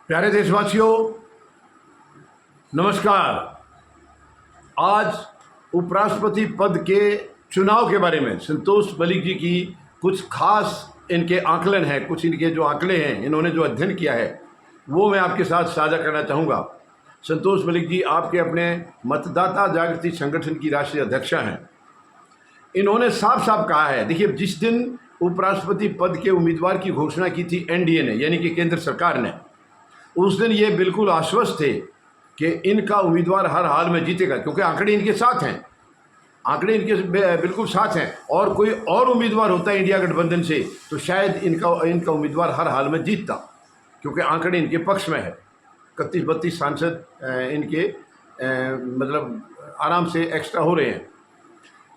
प्यारे देशवासियों, नमस्कार। आज उपराष्ट्रपति पद के चुनाव के बारे में संतोष मलिक जी की कुछ खास इनके आकलन है, कुछ इनके जो आंकड़े हैं, इन्होंने जो अध्ययन किया है वो मैं आपके साथ साझा करना चाहूँगा। संतोष मलिक जी आपके अपने मतदाता जागृति संगठन की राष्ट्रीय अध्यक्षा हैं। इन्होंने साफ साफ कहा है, देखिए, जिस दिन उपराष्ट्रपति पद के उम्मीदवार की घोषणा की थी एनडीए ने, यानी कि केंद्र सरकार ने, उस दिन ये बिल्कुल आश्वस्त थे कि इनका उम्मीदवार हर हाल में जीतेगा, क्योंकि आंकड़े इनके साथ हैं, आंकड़े इनके बिल्कुल साथ हैं। और कोई और उम्मीदवार होता है इंडिया गठबंधन से तो शायद इनका उम्मीदवार हर हाल में जीतता, क्योंकि आंकड़े इनके पक्ष में है। 31-32 सांसद इनके मतलब आराम से एक्स्ट्रा हो रहे हैं।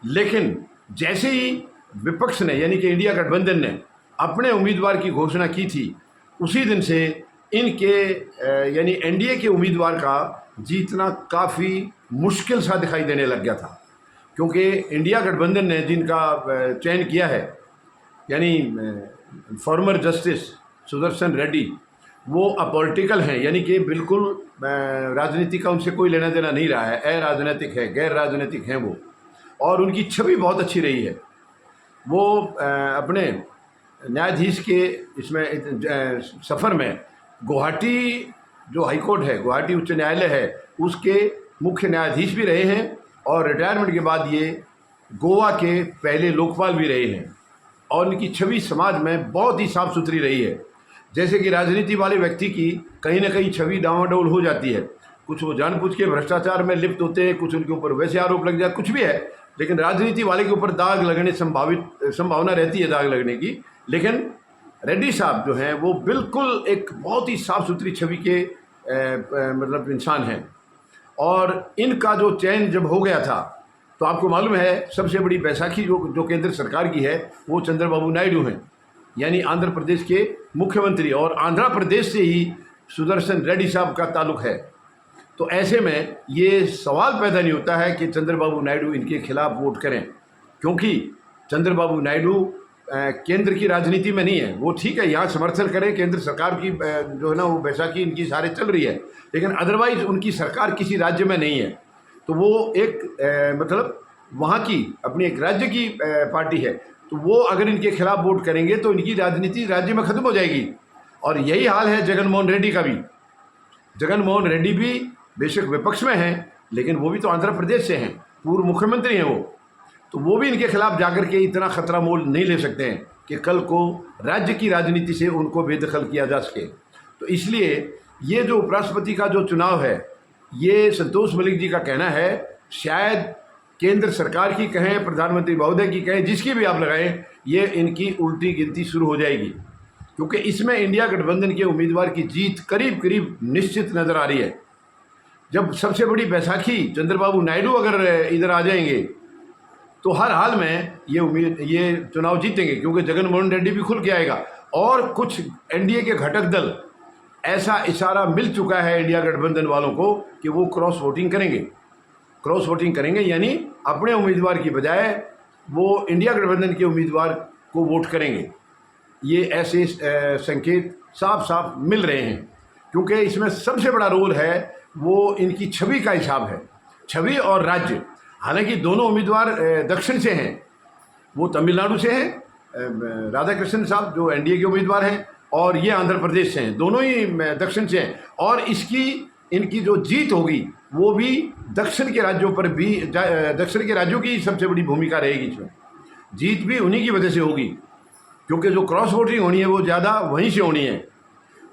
लेकिन जैसे ही विपक्ष ने, यानी कि इंडिया गठबंधन ने अपने उम्मीदवार की घोषणा की थी, उसी दिन से इनके यानी एनडीए के उम्मीदवार का जीतना काफ़ी मुश्किल सा दिखाई देने लग गया था, क्योंकि इंडिया गठबंधन ने जिनका चयन किया है, यानी फॉर्मर जस्टिस सुदर्शन रेड्डी, वो अपॉलिटिकल हैं, यानी कि बिल्कुल राजनीति का उनसे कोई लेना देना नहीं रहा है, अराजनीतिक है, गैर राजनीतिक हैं वो, और उनकी छवि बहुत अच्छी रही है। वो अपने न्यायाधीश के इसमें सफ़र में गुवाहाटी जो हाईकोर्ट है, गुवाहाटी उच्च न्यायालय है, उसके मुख्य न्यायाधीश भी रहे हैं, और रिटायरमेंट के बाद ये गोवा के पहले लोकपाल भी रहे हैं। और इनकी छवि समाज में बहुत ही साफ सुथरी रही है। जैसे कि राजनीति वाले व्यक्ति की कहीं ना कहीं छवि डावाडोल हो जाती है, कुछ वो जानबूझ के भ्रष्टाचार में लिप्त होते हैं, कुछ उनके ऊपर वैसे आरोप लग जाए, कुछ भी है, लेकिन राजनीति वाले के ऊपर दाग लगने संभावना रहती है दाग लगने की। लेकिन रेड्डी साहब जो हैं वो बिल्कुल एक बहुत ही साफ सुथरी छवि के मतलब इंसान हैं। और इनका जो चयन जब हो गया था तो आपको मालूम है सबसे बड़ी बैसाखी जो केंद्र सरकार की है वो चंद्रबाबू नायडू हैं, यानी आंध्र प्रदेश के मुख्यमंत्री, और आंध्र प्रदेश से ही सुदर्शन रेड्डी साहब का ताल्लुक है। तो ऐसे में ये सवाल पैदा नहीं होता है कि चंद्रबाबू नायडू इनके खिलाफ वोट करें, क्योंकि चंद्रबाबू नायडू केंद्र की राजनीति में नहीं है। वो ठीक है, यहाँ समर्थन करें केंद्र सरकार की, जो है ना, वो बैसाखी इनकी सारे चल रही है, लेकिन अदरवाइज उनकी सरकार किसी राज्य में नहीं है। तो वो एक मतलब वहाँ की अपनी एक राज्य की पार्टी है, तो वो अगर इनके खिलाफ वोट करेंगे तो इनकी राजनीति राज्य में ख़त्म हो जाएगी। और यही हाल है जगनमोहन रेड्डी का भी। जगनमोहन रेड्डी भी बेशक विपक्ष में हैं, लेकिन वो भी तो आंध्र प्रदेश से हैं, पूर्व मुख्यमंत्री हैं वो, तो वो भी इनके खिलाफ जाकर के इतना खतरा मोल नहीं ले सकते हैं कि कल को राज्य की राजनीति से उनको बेदखल किया जा सके। तो इसलिए ये जो उपराष्ट्रपति का जो चुनाव है, ये संतोष मलिक जी का कहना है, शायद केंद्र सरकार की कहें, प्रधानमंत्री महोदय की कहें, जिसकी भी आप लगाएं, ये इनकी उल्टी गिनती शुरू हो जाएगी, क्योंकि इसमें इंडिया गठबंधन के उम्मीदवार की जीत करीब करीब निश्चित नज़र आ रही है। जब सबसे बड़ी बैसाखी चंद्रबाबू नायडू अगर इधर आ जाएंगे तो हर हाल में ये चुनाव जीतेंगे, क्योंकि जगनमोहन रेड्डी भी खुल के आएगा। और कुछ एनडीए के घटक दल, ऐसा इशारा मिल चुका है इंडिया गठबंधन वालों को कि वो क्रॉस वोटिंग करेंगे, यानी अपने उम्मीदवार की बजाय वो इंडिया गठबंधन के उम्मीदवार को वोट करेंगे। ये ऐसे संकेत साफ साफ मिल रहे हैं, क्योंकि इसमें सबसे बड़ा रोल है वो इनकी छवि का हिसाब है, छवि और राज्य। हालांकि दोनों उम्मीदवार दक्षिण से हैं, वो तमिलनाडु से हैं, राधाकृष्णन साहब जो एनडीए के उम्मीदवार हैं, और ये आंध्र प्रदेश से हैं, दोनों ही दक्षिण से हैं। और इनकी जो जीत होगी वो भी दक्षिण के राज्यों पर भी, दक्षिण के राज्यों की सबसे बड़ी भूमिका रहेगी इसमें। जीत भी उन्हीं की वजह से होगी, क्योंकि जो क्रॉस वोटिंग होनी है वो ज़्यादा वहीं से होनी है।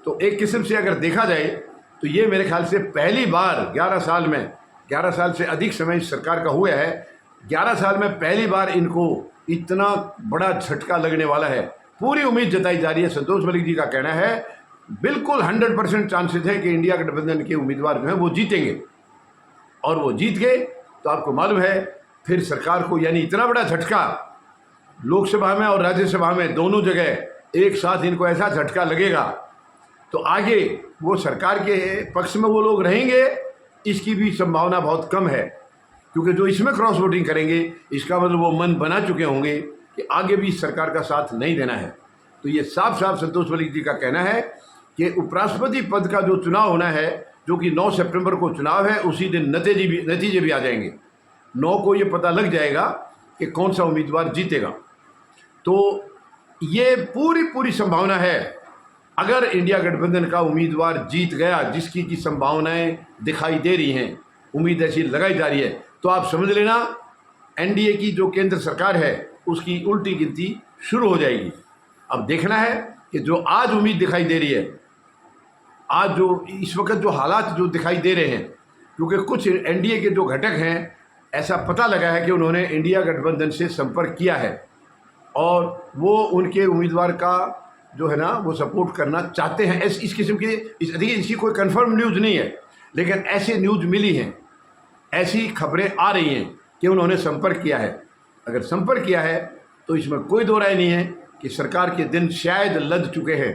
तो एक किस्म से अगर देखा जाए तो ये मेरे ख्याल से पहली बार 11 साल से अधिक समय सरकार का हुआ है, 11 साल में पहली बार इनको इतना बड़ा झटका लगने वाला है। पूरी उम्मीद जताई जा रही है। संतोष मलिक जी का कहना है बिल्कुल 100% चांसेस है कि इंडिया गठबंधन के उम्मीदवार जो हैं वो जीतेंगे, और वो जीत गए तो आपको मालूम है फिर सरकार को, यानी इतना बड़ा झटका लोकसभा में और राज्यसभा में दोनों जगह एक साथ इनको ऐसा झटका लगेगा, तो आगे वो सरकार के पक्ष में वो लोग रहेंगे, इसकी भी संभावना बहुत कम है। क्योंकि जो इसमें क्रॉस वोटिंग करेंगे, इसका मतलब वो मन बना चुके होंगे कि आगे भी सरकार का साथ नहीं देना है। तो ये साफ साफ संतोष मलिक जी का कहना है कि उपराष्ट्रपति पद का जो चुनाव होना है, जो कि 9 सितंबर को चुनाव है, उसी दिन नतीजे भी आ जाएंगे। 9 को ये पता लग जाएगा कि कौन सा उम्मीदवार जीतेगा। तो ये पूरी संभावना है, अगर इंडिया गठबंधन का उम्मीदवार जीत गया, जिसकी की संभावनाएं दिखाई दे रही हैं, उम्मीद ऐसी लगाई जा रही है, तो आप समझ लेना एनडीए की जो केंद्र सरकार है उसकी उल्टी गिनती शुरू हो जाएगी। अब देखना है कि जो आज उम्मीद दिखाई दे रही है, आज जो इस वक्त जो हालात जो दिखाई दे रहे हैं, क्योंकि कुछ एनडीए के जो घटक हैं, ऐसा पता लगा है कि उन्होंने इंडिया गठबंधन से संपर्क किया है और वो उनके उम्मीदवार का जो है ना वो सपोर्ट करना चाहते हैं। इस किस्म की देखिए, इसकी कोई कंफर्म न्यूज़ नहीं है, लेकिन ऐसे न्यूज़ मिली हैं, ऐसी खबरें आ रही हैं कि उन्होंने संपर्क किया है। अगर संपर्क किया है तो इसमें कोई दो राय नहीं है कि सरकार के दिन शायद लद चुके हैं,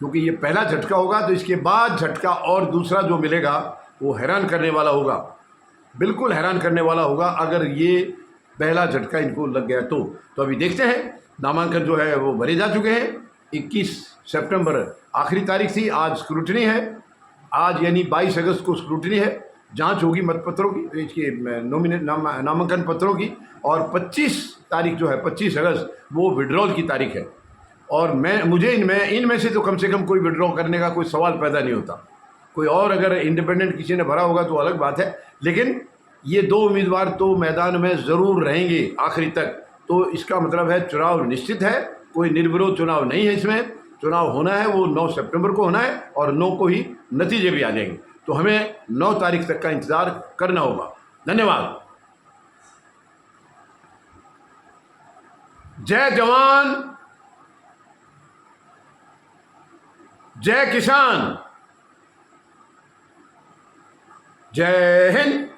क्योंकि ये पहला झटका होगा, तो इसके बाद झटका और दूसरा जो मिलेगा वो हैरान करने वाला होगा, बिल्कुल हैरान करने वाला होगा अगर ये पहला झटका इनको लग गया तो अभी देखते हैं। नामांकन जो है वो भरे जा चुके हैं। 21 सितंबर आखिरी तारीख थी, आज स्क्रूटनी है, आज यानी 22 अगस्त को स्क्रूटनी है, जांच होगी मतपत्रों की, इसके नामांकन पत्रों की, और 25 तारीख जो है 25 अगस्त वो विड्रॉल की तारीख है। और मुझे इनमें से तो कम से कम कोई विड्रॉ करने का कोई सवाल पैदा नहीं होता। कोई और अगर इंडिपेंडेंट किसी ने भरा होगा तो अलग बात है, लेकिन ये 2 उम्मीदवार तो मैदान में ज़रूर रहेंगे आखिरी तक। तो इसका मतलब है चुनाव निश्चित है, कोई निर्विरोध चुनाव नहीं है। इसमें चुनाव होना है वो 9 सितंबर को होना है और 9 को ही नतीजे भी आ जाएंगे। तो हमें 9 तारीख तक का इंतज़ार करना होगा। धन्यवाद। जय जवान, जय किसान, जय हिंद।